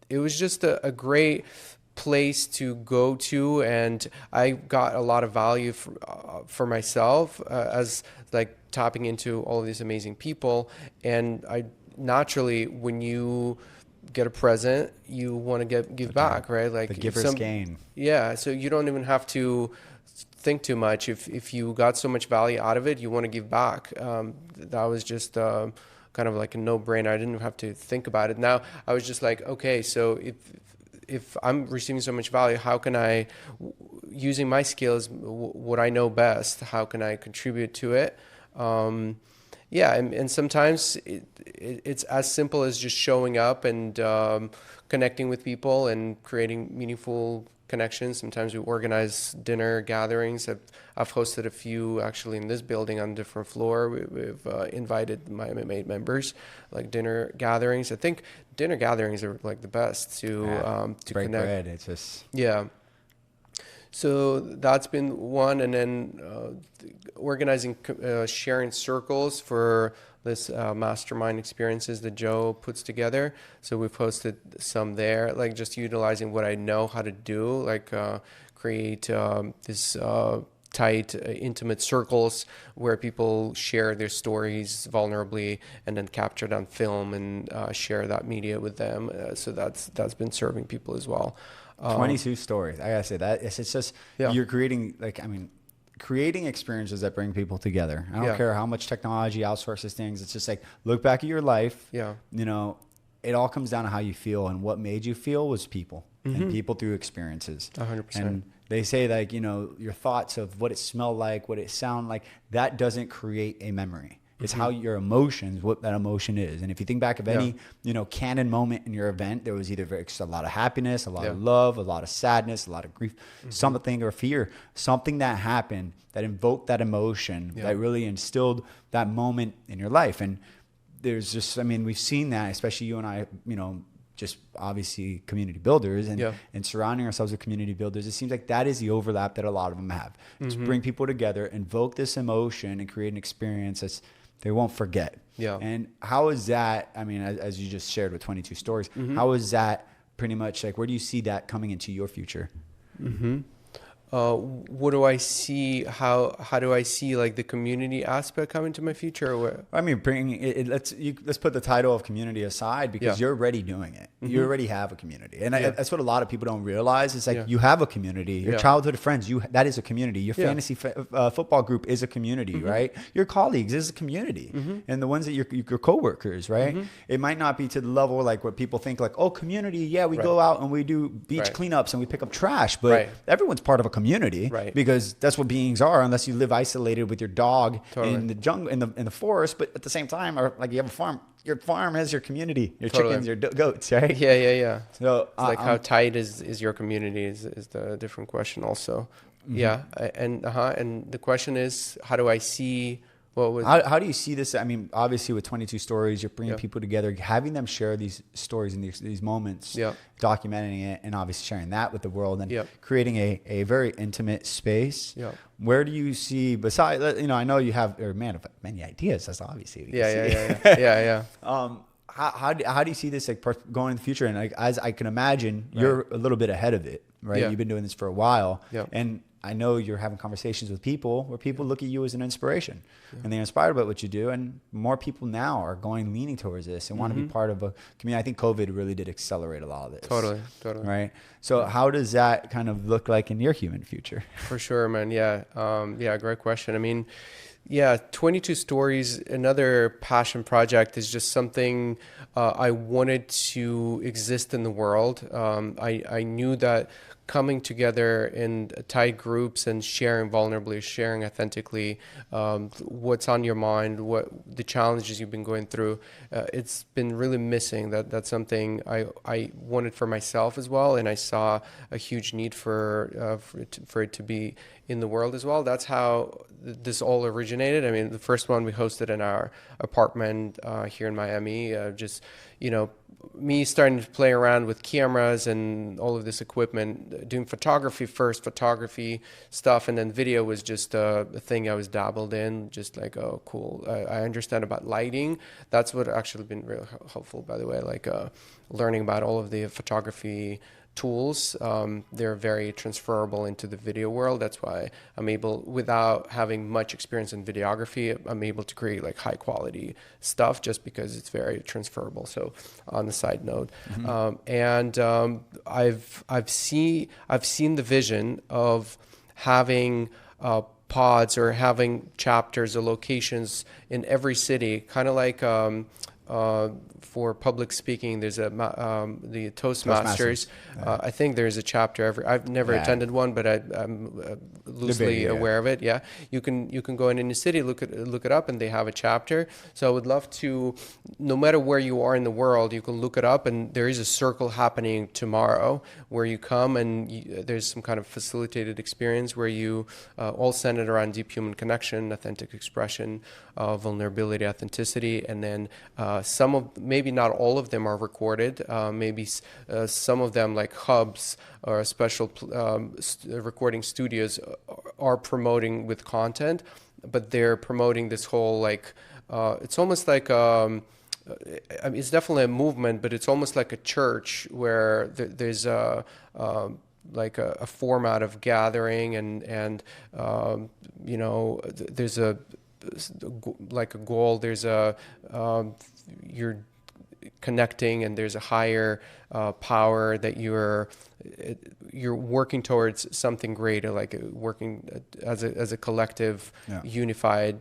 Speaker 1: it was just a great place to go to, and I got a lot of value for myself as tapping into all of these amazing people. And I naturally, when you get a present, you want to give back, right?
Speaker 2: The giver's gain.
Speaker 1: Yeah, so you don't even have to think too much. If you got so much value out of it, you want to give back. That was just kind of like a no-brainer. I didn't have to think about it. Now I was just like, okay, so if I'm receiving so much value, how can I, using my skills, what I know best, how can I contribute to it? And sometimes it's as simple as just showing up and connecting with people and creating meaningful connections. Sometimes we organize dinner gatherings. I've hosted a few actually in this building on a different floor. We've invited my MMA members, dinner gatherings. I think dinner gatherings are the best to
Speaker 2: break
Speaker 1: connect.
Speaker 2: Bread. It's just
Speaker 1: So that's been one, and then organizing sharing circles for this mastermind experiences that Joe puts together. So we've hosted some there, just utilizing what I know how to do, create this tight, intimate circles where people share their stories vulnerably and then capture it on film and share that media with them. So that's been serving people as well.
Speaker 2: 22 stories. I gotta say that it's just you're creating creating experiences that bring people together. I don't care how much technology outsources things. It's just look back at your life.
Speaker 1: Yeah.
Speaker 2: You know, it all comes down to how you feel, and what made you feel was people and people through experiences.
Speaker 1: 100%.
Speaker 2: And they say your thoughts of what it smelled like, what it sounded like, that doesn't create a memory. It's how your emotions, what that emotion is. And if you think back of any, canon moment in your event, there was either a lot of happiness, a lot of love, a lot of sadness, a lot of grief, something, or fear, something that happened that invoked that emotion, that really instilled that moment in your life. And there's just, we've seen that, especially you and I, just obviously community builders and surrounding ourselves with community builders. It seems like that is the overlap that a lot of them have. To bring people together, invoke this emotion, and create an experience that's they won't forget.
Speaker 1: Yeah.
Speaker 2: And how is that, as you just shared with 22 stories, how is that pretty much where do you see that coming into your future?
Speaker 1: What do I see? How do I see the community aspect coming to my future? Or
Speaker 2: bringing it. Let's put the title of community aside, because you're already doing it. You already have a community, and that's what a lot of people don't realize. It's you have a community. Your childhood friends, that is a community. Your fantasy football group is a community, right? Your colleagues is a community, and the ones that your coworkers, right? It might not be to the level what people think community. Yeah, we go out and we do beach cleanups and we pick up trash, but everyone's part of a community, because that's what beings are, unless you live isolated with your dog in the jungle, in the forest. But at the same time, or you have a farm, your farm has your community, your chickens, your goats, right?
Speaker 1: Yeah.
Speaker 2: So
Speaker 1: how tight is your community is the different question also. And the question is, how do I see how
Speaker 2: do you see this? Obviously with 22 stories, you're bringing people together, having them share these stories and these moments, documenting it, and obviously sharing that with the world, and creating a very intimate space. Where do you see, besides, I know you have a man of many ideas, that's obviously. How do you see this going in the future? And as I can imagine, you're a little bit ahead of it, right? You've been doing this for a while, and I know you're having conversations with people where people look at you as an inspiration and they're inspired by what you do. And more people now are leaning towards this and want to be part of a community. I think COVID really did accelerate a lot of this.
Speaker 1: Totally.
Speaker 2: Right. So how does that kind of look like in your human future?
Speaker 1: For sure, man. Yeah. Great question. I mean, yeah, 22 Stories, another passion project, is just something I wanted to exist in the world. I knew that coming together in tight groups and sharing vulnerably, sharing authentically what's on your mind, what the challenges you've been going through, it's been really missing. That's something I wanted for myself as well, and I saw a huge need for it to be in the world as well. That's how this all originated. I mean, the first one we hosted in our apartment here in Miami, just, me starting to play around with cameras and all of this equipment, doing photography stuff, and then video was just a thing I was dabbled in, just like, oh, cool. I understand about lighting. That's what actually been really helpful, by the way, like learning about all of the photography tools. They're very transferable into the video world. That's why I'm able, without having much experience in videography, I'm able to create like high quality stuff just because it's very transferable. So on the side note, I've seen the vision of having pods or having chapters or locations in every city, kind of like for public speaking, there's the Toastmasters. I think there's a chapter I've never attended one, but I'm loosely aware of it. Yeah, you can go in any city, look it up, and they have a chapter. So I would love to, no matter where you are in the world, you can look it up, and there is a circle happening tomorrow where you come and there's some kind of facilitated experience where you all centered around deep human connection, authentic expression, vulnerability, authenticity, and then maybe not all of them are recorded. Maybe some of them, like hubs or special recording studios, are promoting with content, but they're promoting this whole it's almost like it's definitely a movement, but it's almost like a church where there's like a format of gathering and there's a goal. There's you're connecting, and there's a higher power that you're working towards something greater, like working as a collective, unified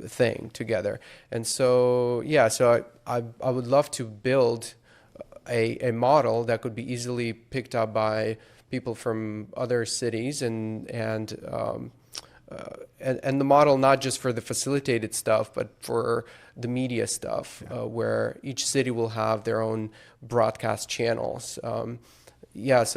Speaker 1: thing together. And so I would love to build a model that could be easily picked up by people from other cities, and the model not just for the facilitated stuff, but for the media stuff, where each city will have their own broadcast channels. So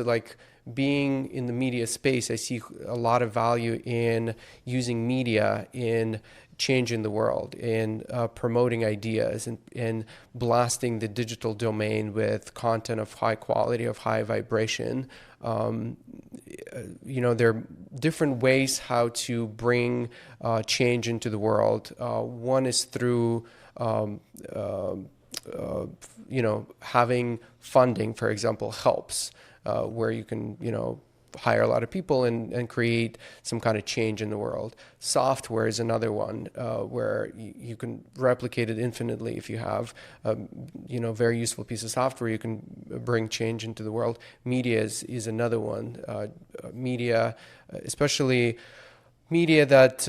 Speaker 1: like being in the media space, I see a lot of value in using media in changing the world, in promoting ideas, and in blasting the digital domain with content of high quality, of high vibration. There are different ways how to bring change into the world. One is through having funding, for example, helps, where you can hire a lot of people and create some kind of change in the world. Software is another one, where you can replicate it infinitely. If you have very useful piece of software, you can bring change into the world. Media is another one. Media, especially media that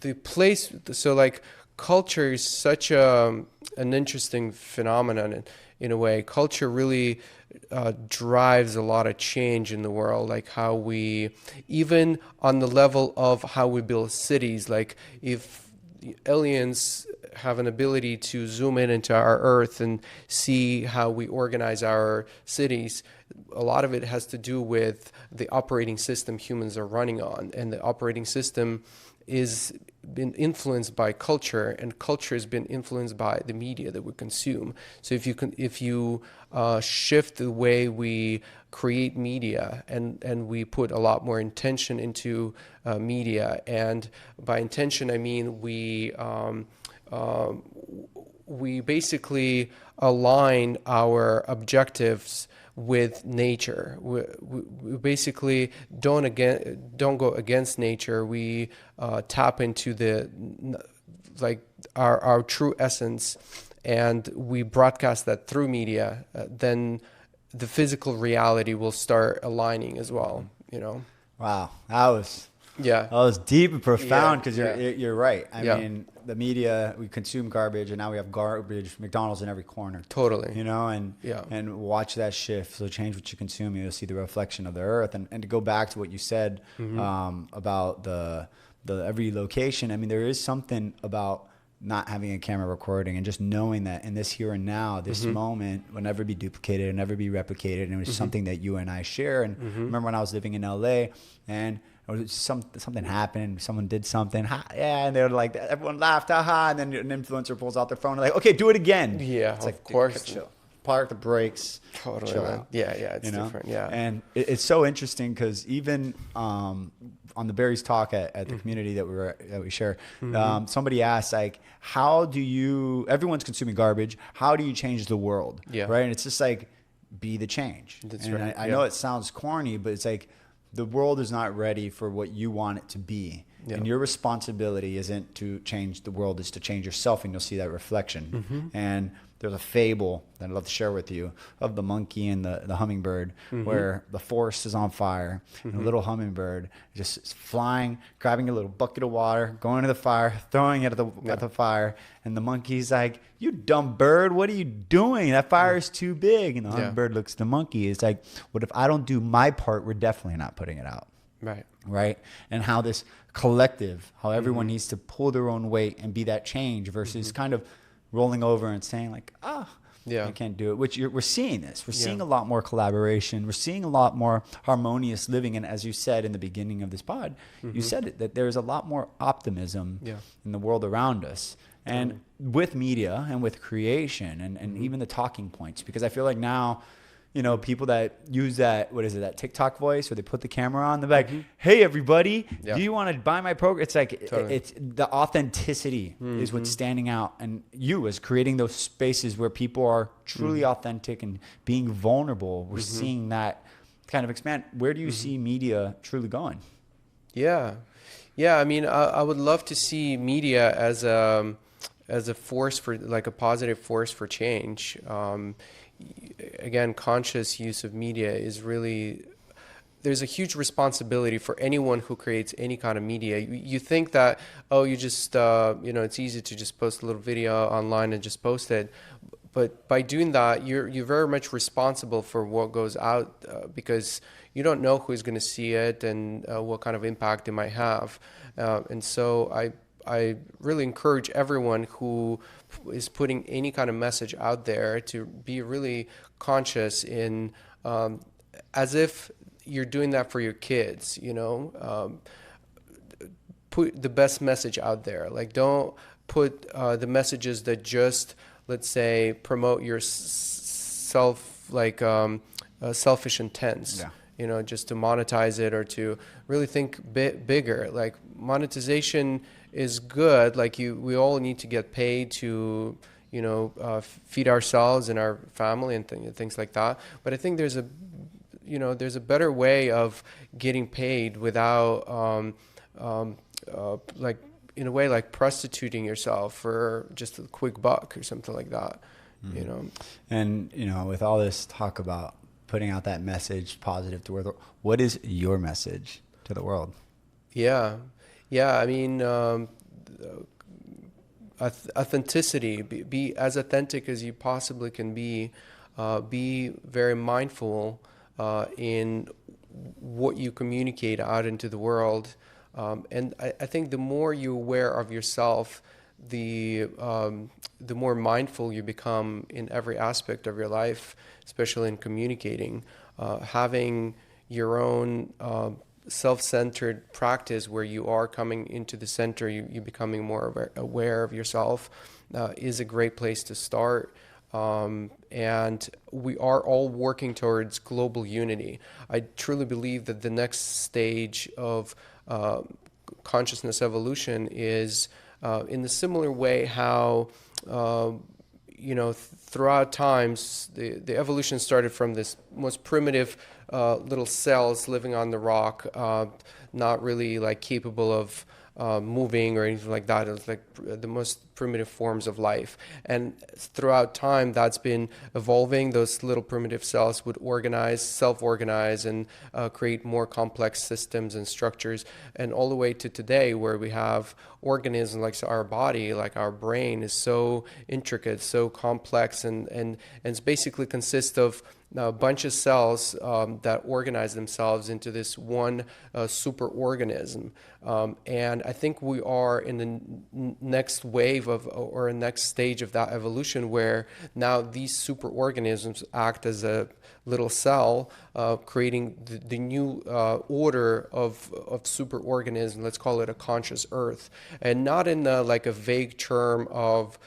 Speaker 1: the place. So like culture is such an interesting phenomenon. In a way, culture really drives a lot of change in the world, like how we, even on the level of how we build cities, like if aliens have an ability to zoom into our Earth and see how we organize our cities, a lot of it has to do with the operating system humans are running on, and the operating system is been influenced by culture, and culture has been influenced by the media that we consume. So if you shift the way we create media, and we put a lot more intention into media, and by intention I mean we basically align our objectives with nature. We basically don't go against nature. We tap into our true essence, and we broadcast that through media. Then the physical reality will start aligning as well.
Speaker 2: Wow,
Speaker 1: Yeah.
Speaker 2: that was deep and profound, because
Speaker 1: Yeah.
Speaker 2: you're right. I
Speaker 1: Yeah.
Speaker 2: mean, the media, we consume garbage, and now we have garbage McDonald's in every corner.
Speaker 1: Totally.
Speaker 2: And
Speaker 1: Yeah.
Speaker 2: and watch that shift. So change what you consume, you'll see the reflection of the earth. And to go back to what you said about the every location, I mean, there is something about not having a camera recording and just knowing that in this here and now, this moment will never be duplicated and never be replicated. And it was something that you and I share. And remember when I was living in LA, and it was something happened, someone did something, and they were like, everyone laughed, haha, and then an influencer pulls out their phone and like, okay, do it again.
Speaker 1: Yeah,
Speaker 2: it's
Speaker 1: of
Speaker 2: like,
Speaker 1: course.
Speaker 2: Chill. Park the brakes.
Speaker 1: Totally,
Speaker 2: chill
Speaker 1: man.
Speaker 2: out.
Speaker 1: Yeah, it's different. Yeah.
Speaker 2: And it's so interesting, because even on the Berries talk at the community that we share, somebody asked, like, how do you? Everyone's consuming garbage. How do you change the world?
Speaker 1: Yeah.
Speaker 2: Right. And it's just like, be the change.
Speaker 1: That's
Speaker 2: and
Speaker 1: right.
Speaker 2: I know it sounds corny, but it's like, the world is not ready for what you want it to be.
Speaker 1: Yeah.
Speaker 2: And your responsibility isn't to change the world, it's to change yourself, and you'll see that reflection. And there's a fable that I'd love to share with you of the monkey and the hummingbird, where the forest is on fire, and a little hummingbird just is flying, grabbing a little bucket of water, going to the fire, throwing it at the fire. And the monkey's like, you dumb bird, what are you doing? That fire is too big. And the hummingbird looks at the monkey. It's like, what if I don't do my part? We're definitely not putting it out. Right. And how this collective, how everyone needs to pull their own weight and be that change, versus kind of rolling over and saying like, I can't do it. Which we're seeing this. We're seeing a lot more collaboration. We're seeing a lot more harmonious living. And as you said in the beginning of this pod, you said it, that there's a lot more optimism in the world around us. And with media and with creation and even the talking points, because I feel like now, people that use that, that TikTok voice, where they put the camera on, they're like, hey, everybody, do you want to buy my program? It's like, it's the authenticity is what's standing out. And you, as creating those spaces where people are truly authentic and being vulnerable, we're seeing that kind of expand. Where do you see media truly going?
Speaker 1: Yeah. I mean, I would love to see media as a force for, like, a positive force for change. Again, conscious use of media is really, there's a huge responsibility for anyone who creates any kind of media. You think that, you just, it's easy to just post a little video online and just post it. But by doing that, you're very much responsible for what goes out, because you don't know who's going to see it and what kind of impact it might have. And so I really encourage everyone who is putting any kind of message out there to be really conscious in, as if you're doing that for your kids, put the best message out there. Like, don't put the messages that just, let's say, promote your selfish intents. Just to monetize it, or to really think bigger. Like, monetization is good. Like, we all need to get paid to, feed ourselves and our family and things like that. But I think there's a better way of getting paid without, like, in a way, like prostituting yourself for just a quick buck or something like that.
Speaker 2: And with all this talk about putting out that message positive to the world, what is your message to the world?
Speaker 1: I mean, authenticity. Be as authentic as you possibly can be. Be very mindful in what you communicate out into the world. And I think the more you're aware of yourself, the more mindful you become in every aspect of your life, especially in communicating. Having your own self-centered practice where you are coming into the center, you becoming more aware of yourself, is a great place to start. And we are all working towards global unity. I truly believe that the next stage of consciousness evolution is in the similar way how throughout times, the evolution started from this most primitive little cells living on the rock, not really like capable of moving or anything like that. It was like the most primitive forms of life. And throughout time, that's been evolving. Those little primitive cells would organize, self-organize, and create more complex systems and structures. And all the way to today, where we have organisms like our body, like our brain, is so intricate, so complex, and it's basically consists of a bunch of cells that organize themselves into this one super organism. And I think we are in the next wave of, or next stage of that evolution, where now these super organisms act as a little cell, creating the new order of super organisms. Let's call it a conscious Earth, and not in like a vague term of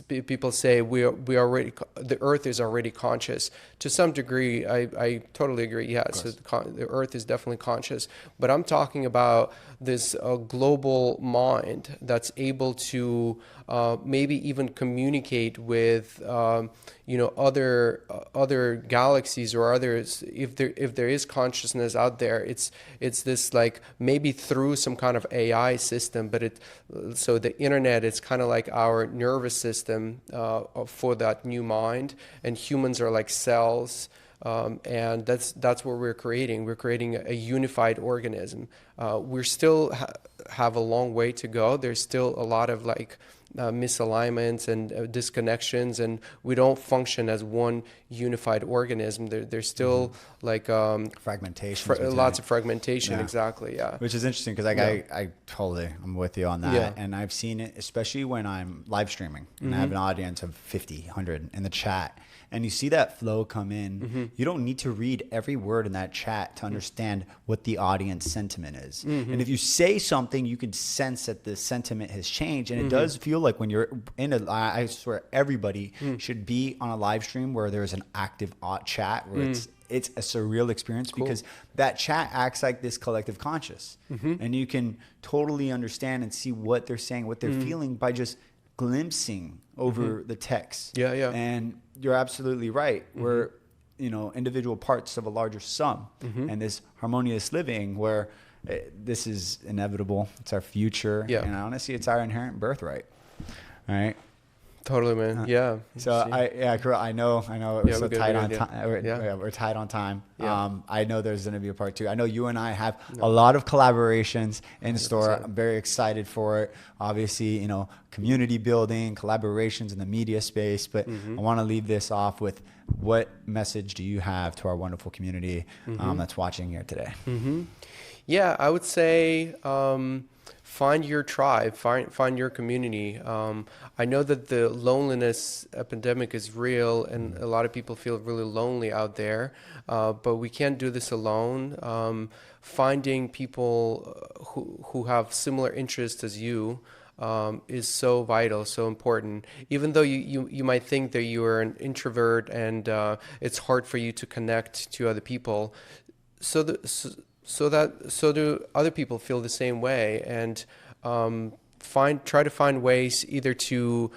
Speaker 1: people say we already, the Earth is already conscious. To some degree, I totally agree. Yeah, so the Earth is definitely conscious. But I'm talking about this global mind that's able to maybe even communicate with other galaxies or others. If there is consciousness out there, it's this like maybe through some kind of AI system. But so the internet, it's kind of like our nervous system for that new mind, and humans are like cells. And that's what we're creating. We're creating a unified organism. We're still have a long way to go. There's still a lot of like misalignments and disconnections, and we don't function as one unified organism. There's still like
Speaker 2: fragmentation,
Speaker 1: lots of fragmentation.
Speaker 2: Yeah.
Speaker 1: Exactly. Yeah.
Speaker 2: Which is interesting because I totally, I'm with you on that.
Speaker 1: Yeah.
Speaker 2: And I've seen it, especially when I'm live streaming and I have an audience of 50, 100 in the chat. And you see that flow come in. You don't need to read every word in that chat to understand what the audience sentiment is. And if you say something, you can sense that the sentiment has changed. And it does feel like when you're in I swear everybody should be on a live stream where there's an active chat, where it's a surreal experience. Cool. Because that chat acts like this collective conscious. And you can totally understand and see what they're saying, what they're feeling by just glimpsing over the text.
Speaker 1: Yeah.
Speaker 2: And you're absolutely right. We're, individual parts of a larger sum, and this harmonious living where this is inevitable. It's our future.
Speaker 1: Yeah.
Speaker 2: And honestly, it's our inherent birthright. All right.
Speaker 1: Totally, man. Yeah.
Speaker 2: So Kiril, I know we're so tight on time. We're tight on time.
Speaker 1: Yeah.
Speaker 2: I know there's going to be a part 2. I know you and I have a lot of collaborations in store. I'm very excited for it. Obviously, community building, collaborations in the media space. But I want to leave this off with, what message do you have to our wonderful community that's watching here today?
Speaker 1: Yeah, I would say find your tribe, find your community. I know that the loneliness epidemic is real, and a lot of people feel really lonely out there, but we can't do this alone. Finding people who have similar interests as you is so vital, so important. Even though you might think that you are an introvert and it's hard for you to connect to other people, so do other people feel the same way, and try to find ways either to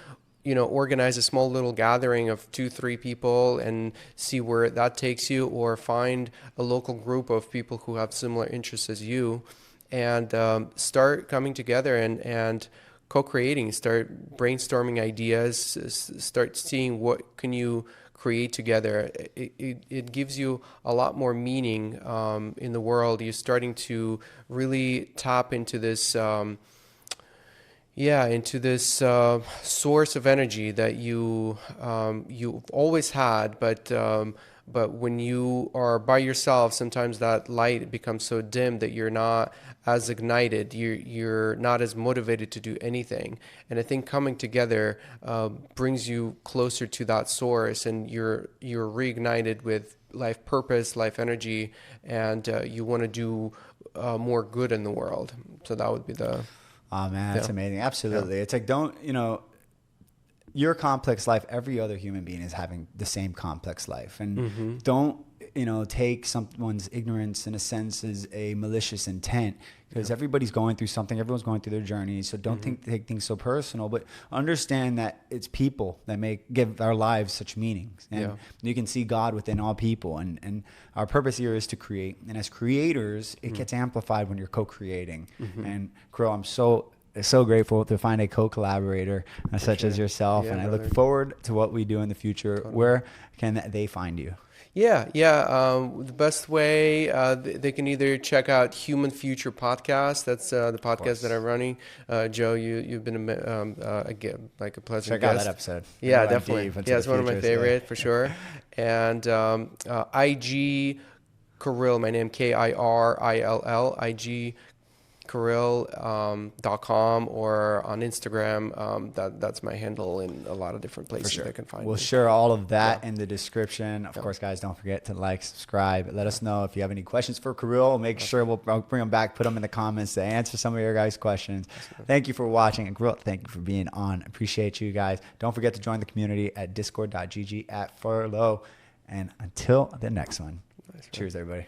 Speaker 1: organize a small little gathering of 2-3 people and see where that takes you, or find a local group of people who have similar interests as you, and start coming together and co-creating, start brainstorming ideas, start seeing what can you create together. It gives you a lot more meaning in the world. You're starting to really tap into this source of energy that you've always had, but when you are by yourself, sometimes that light becomes so dim that you're not as ignited, you're not as motivated to do anything. And I think coming together brings you closer to that source, and you're reignited with life purpose, life energy, and you want to do more good in the world. So that would be the...
Speaker 2: Oh man, that's amazing. Absolutely. Yeah. It's like, your complex life, every other human being is having the same complex life. And don't take someone's ignorance in a sense as a malicious intent, because everybody's going through something. Everyone's going through their journey. So don't take things so personal, but understand that it's people that give our lives such meanings. And you can see God within all people. And our purpose here is to create. And as creators, it gets amplified when you're co-creating. And Kiril, I'm so grateful to find a co-collaborator such as yourself. And I look forward to what we do in the future. Where can they find you?
Speaker 1: The best way, they can either check out Human Future Podcast. That's the podcast that I'm running. Joe, you've been again, like a pleasant
Speaker 2: guest. Check out that episode.
Speaker 1: Yeah, definitely. Yeah, it's one of my favorite for sure. And IG Kiril, my name Kirill, IG Kiril.com, or on Instagram. That's my handle in a lot of different places they can find
Speaker 2: We'll
Speaker 1: me.
Speaker 2: share all of that in the description. Of course, guys, don't forget to like, subscribe. Let us know if you have any questions for Kiril. Make sure I'll bring them back, put them in the comments to answer some of your guys' questions. Thank you for watching. And Kiril, thank you for being on. Appreciate you guys. Don't forget to join the community at discord.gg/Furlough. And until the next one, cheers, everybody.